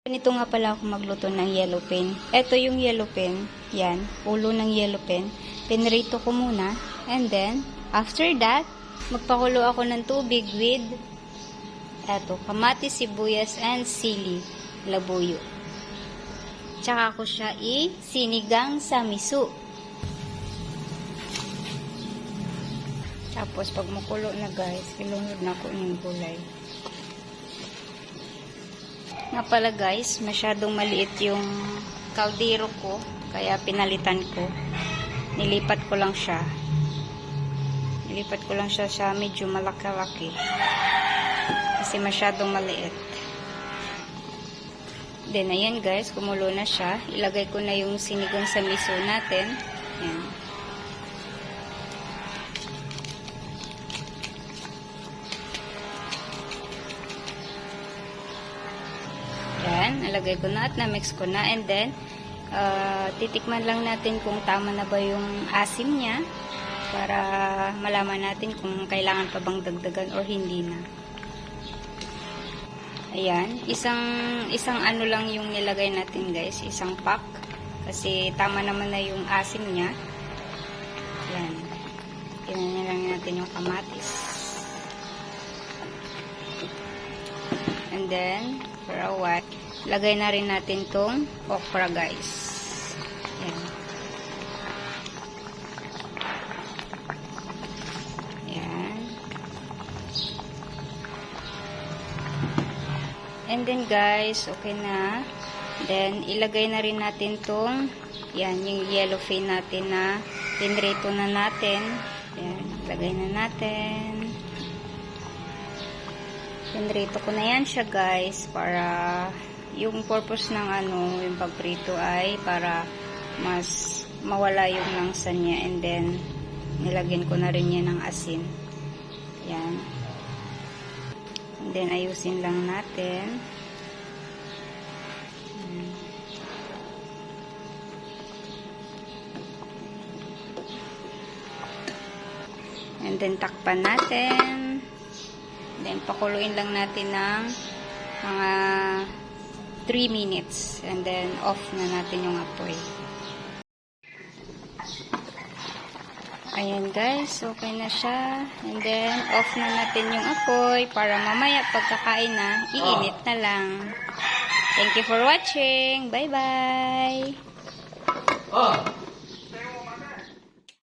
Ganito nga pala ako magluto ng yellow pen. Ito yung yellow pen. Yan, ulo ng yellow pen. Pinrito ko muna. And then, after that, magpakulo ako ng tubig with eto, kamatis, sibuyas, and sili, labuyo. Tsaka ko siya sinigang sa miso. Tapos, pag makulo na guys, ilunod na ko yung gulay. Nga pala guys, masyadong maliit yung kaldero ko, kaya pinalitan ko. Nilipat ko lang siya. Nilipat ko lang siya sa medyo malaki-laki. Kasi masyadong maliit. Then, ayan guys, kumulo na siya. Ilagay ko na yung sinigang sa miso natin. Ayan. Nalagay ko na at na-mix ko na, and then titikman lang natin kung tama na ba yung asim niya para malaman natin kung kailangan pa bang dagdagan or hindi na. Ayan, isang ano lang yung nilagay natin guys, isang pack kasi tama naman na yung asim niya. Ayan, tingnan lang natin yung kamatis, and then for a while lagay na rin natin tong okra guys. Ayan. Ayan. And then guys, okay na. Then ilagay na rin natin tong yan, yung yellow pen natin na pinrito na natin. Ayan, ilagay na natin. Pinrito ko na yan siya guys para yung purpose ng yung pagprito ay para mas mawala yung langsa niya, and then nilagyan ko na rin yan ng asin. Yan. And then ayusin lang natin. And then takpan natin. Then pakuluin lang natin ng mga 3 minutes, and then off na natin yung apoy. Ayan guys, okay na siya, and then off na natin yung apoy para mamaya pagkakain na, iinit na lang. Thank you for watching. Bye bye.